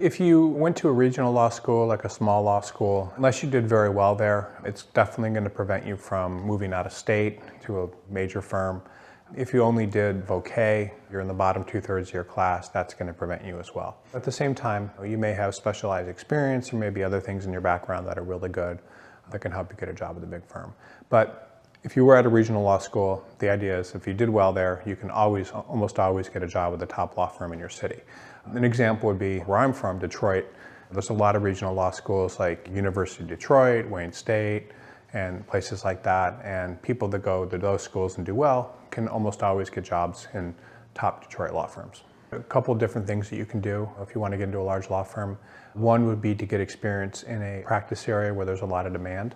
If you went to a regional law school, like a small law school, unless you did very well there, it's definitely going to prevent you from moving out of state to a major firm. If you only did voc, you're in the bottom 2/3 of your class, that's going to prevent you as well. At the same time, you may have specialized experience, or maybe other things in your background that are really good that can help you get a job at a big firm. But if you were at a regional law school, the idea is if you did well there, you can almost always get a job with the top law firm in your city. An example would be where I'm from, Detroit. There's a lot of regional law schools like University of Detroit, Wayne State, and places like that. And people that go to those schools and do well can almost always get jobs in top Detroit law firms. A couple different things that you can do if you want to get into a large law firm. One would be to get experience in a practice area where there's a lot of demand.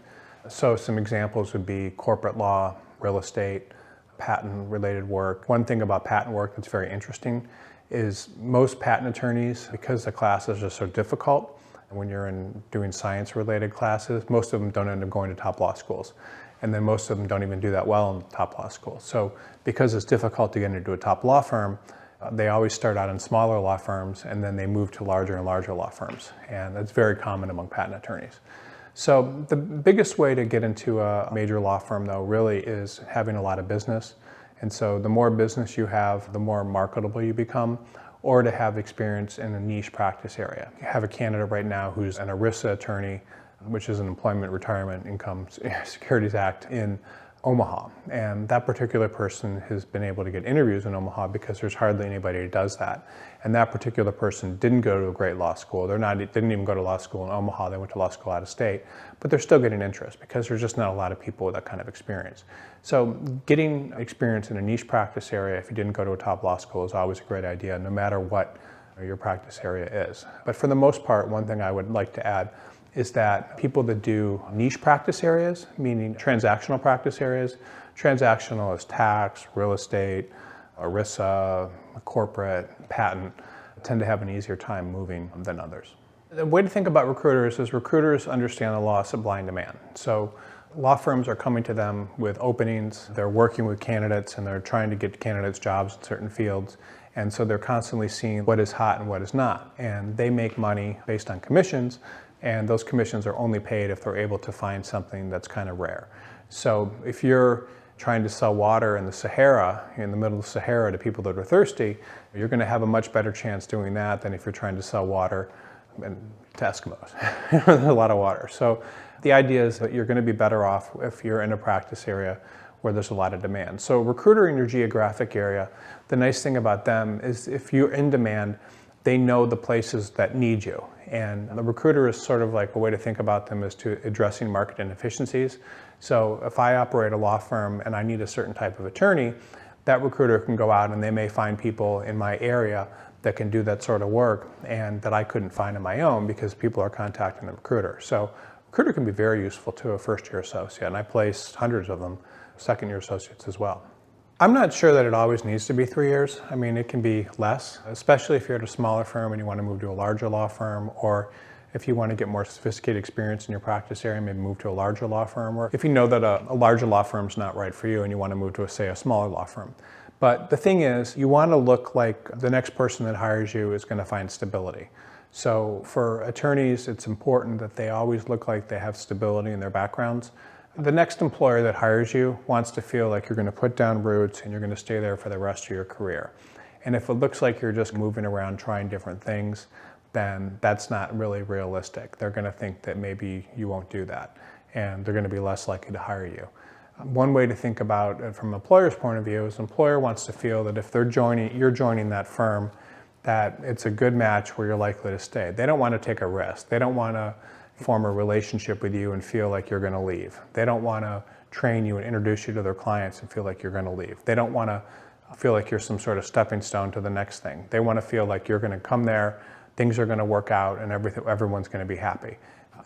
So some examples would be corporate law, real estate, patent-related work. One thing about patent work that's very interesting is most patent attorneys, because the classes are so difficult, and when you're doing science-related classes, most of them don't end up going to top law schools. And then most of them don't even do that well in top law school. So because it's difficult to get into a top law firm, they always start out in smaller law firms, and then they move to larger and larger law firms. And that's very common among patent attorneys. So the biggest way to get into a major law firm, though, really is having a lot of business. And so the more business you have, the more marketable you become, or to have experience in a niche practice area. You have a candidate right now who's an ERISA attorney, which is an Employment Retirement Income Securities Act in Omaha. And that particular person has been able to get interviews in Omaha because there's hardly anybody who does that. And that particular person didn't go to a great law school. Didn't even go to law school in Omaha. They went to law school out of state. But they're still getting interest because there's just not a lot of people with that kind of experience. So getting experience in a niche practice area, if you didn't go to a top law school, is always a great idea, no matter what your practice area is. But for the most part, one thing I would like to add is that people that do niche practice areas, meaning transactional practice areas, transactional is tax, real estate, ERISA, corporate, patent, tend to have an easier time moving than others. The way to think about recruiters is recruiters understand the law of supply and demand. So law firms are coming to them with openings, they're working with candidates, and they're trying to get candidates jobs in certain fields. And so they're constantly seeing what is hot and what is not. And they make money based on commissions, and those commissions are only paid if they're able to find something that's kind of rare. So if you're trying to sell water in the Sahara, in the middle of the Sahara to people that are thirsty, you're going to have a much better chance doing that than if you're trying to sell water to Eskimos. There's a lot of water. So the idea is that you're going to be better off if you're in a practice area where there's a lot of demand. So a recruiter in your geographic area, the nice thing about them is if you're in demand, they know the places that need you. And the recruiter is sort of like a way to think about them is to addressing market inefficiencies. So if I operate a law firm and I need a certain type of attorney, that recruiter can go out and they may find people in my area that can do that sort of work and that I couldn't find on my own because people are contacting the recruiter. So recruiter can be very useful to a first-year associate, and I place hundreds of them, second-year associates as well. I'm not sure that it always needs to be 3 years. I mean, it can be less, especially if you're at a smaller firm and you want to move to a larger law firm, or if you want to get more sophisticated experience in your practice area, maybe move to a larger law firm, or if you know that a larger law firm is not right for you and you want to move to, say, a smaller law firm. But the thing is, you want to look like the next person that hires you is going to find stability. So for attorneys, it's important that they always look like they have stability in their backgrounds. The next employer that hires you wants to feel like you're going to put down roots and you're going to stay there for the rest of your career. And if it looks like you're just moving around trying different things, then that's not really realistic. They're going to think that maybe you won't do that, and they're going to be less likely to hire you. One way to think about it from an employer's point of view is an employer wants to feel that if you're joining that firm, that it's a good match where you're likely to stay. They don't want to take a risk. They don't want to form a relationship with you and feel like you're going to leave. They don't want to train you and introduce you to their clients and feel like you're going to leave. They don't want to feel like you're some sort of stepping stone to the next thing. They want to feel like you're going to come there, things are going to work out, and everyone's going to be happy.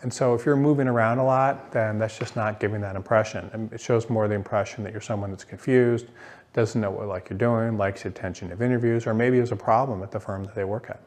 And so if you're moving around a lot, then that's just not giving that impression. And it shows more the impression that you're someone that's confused, doesn't know what you're doing, likes the attention of interviews, or maybe has a problem at the firm that they work at.